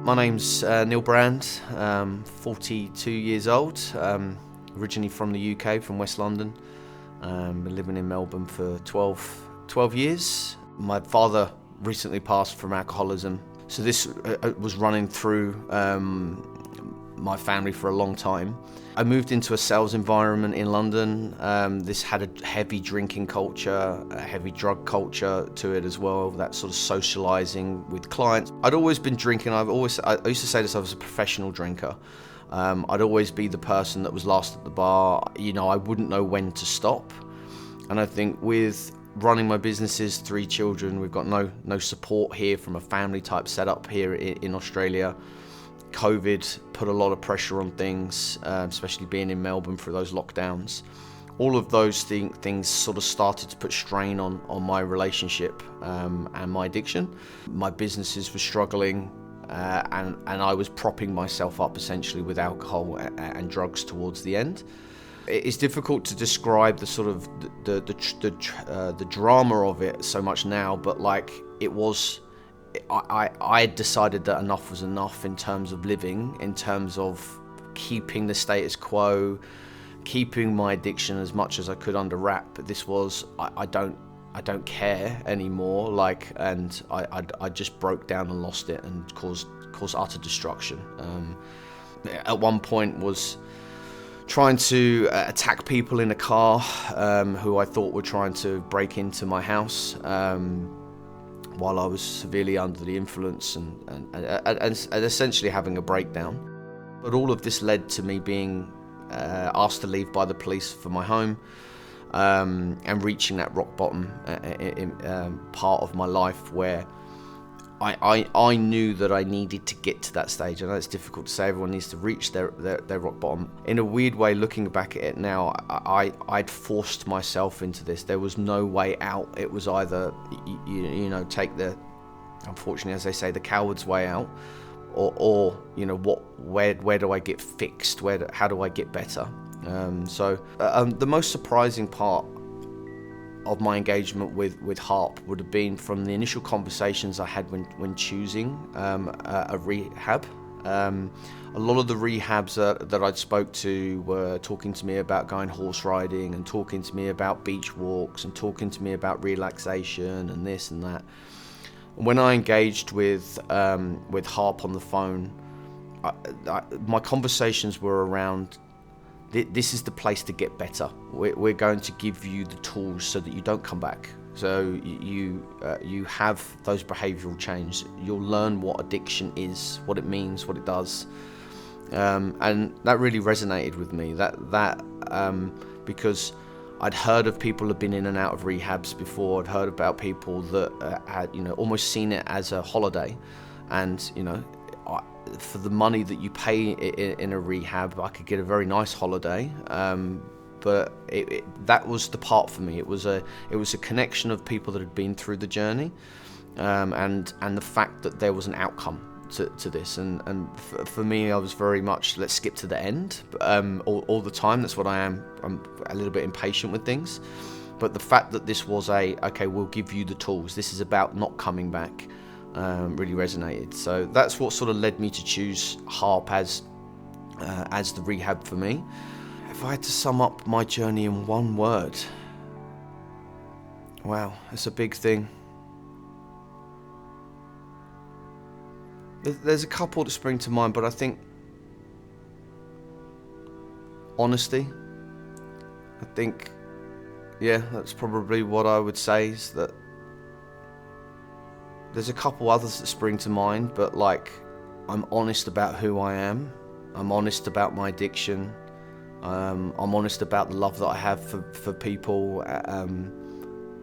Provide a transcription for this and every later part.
My name's Neil Brand, 42 years old, originally from the UK, from West London. Been living in Melbourne for 12 years. My father recently passed from alcoholism, so this was running through my family for a long time. I moved into a sales environment in London. This had a heavy drinking culture, a heavy drug culture to it as well, that sort of socializing with clients. I'd always been drinking. I used to say this, I was a professional drinker. I'd always be the person that was last at the bar. I wouldn't know when to stop. And I think with running my businesses, 3 children, we've got no support here from a family type setup here in Australia. COVID put a lot of pressure on things, especially being in Melbourne through those lockdowns. All of those things sort of started to put strain on my relationship and my addiction. My businesses were struggling, and I was propping myself up essentially with alcohol and drugs towards the end. It's difficult to describe the sort of the drama of it so much now, but like it was. I had decided that enough was enough in terms of living, in terms of keeping the status quo, keeping my addiction as much as I could under wrap. But this was, I don't care anymore. And I just broke down and lost it and caused utter destruction. At one point was trying to attack people in a car who I thought were trying to break into my house. While I was severely under the influence and essentially having a breakdown. But all of this led to me being asked to leave by the police for my home and reaching that rock bottom part of my life where I knew that I needed to get to that stage. I know it's difficult to say, everyone needs to reach their rock bottom. In a weird way, looking back at it now, I'd forced myself into this. There was no way out. It was either, take the, unfortunately, as they say, the coward's way out, or where do I get fixed? How do I get better? The most surprising part of my engagement with HARP would have been from the initial conversations I had when choosing a rehab. A lot of the rehabs that I'd spoke to were talking to me about going horse riding and talking to me about beach walks and talking to me about relaxation and this and that. When I engaged with HARP on the phone, my conversations were around, this is the place to get better. We're going to give you the tools so that you don't come back. So you have those behavioural change. You'll learn what addiction is, what it means, what it does, and that really resonated with me. Because I'd heard of people who've been in and out of rehabs before. I'd heard about people that had almost seen it as a holiday, and for the money that you pay in a rehab, I could get a very nice holiday. But that was the part for me. It was a connection of people that had been through the journey, and the fact that there was an outcome to this. And for me, I was very much, let's skip to the end all the time. That's what I am. I'm a little bit impatient with things. But the fact that this was okay, we'll give you the tools. This is about not coming back. Really resonated. So that's what sort of led me to choose HARP as the rehab for me. If I had to sum up my journey in one word, wow, that's a big thing. There's a couple that spring to mind, but I think honesty. I think, that's probably what I would say, is that there's a couple others that spring to mind, but I'm honest about who I am. I'm honest about my addiction. I'm honest about the love that I have for people.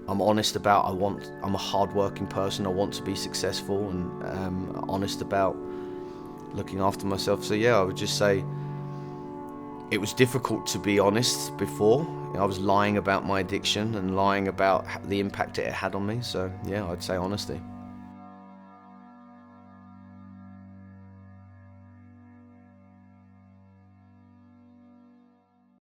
I'm honest about I'm a hard-working person. I want to be successful, and honest about looking after myself. So I would just say it was difficult to be honest before. I was lying about my addiction and lying about the impact it had on me. So I'd say honesty.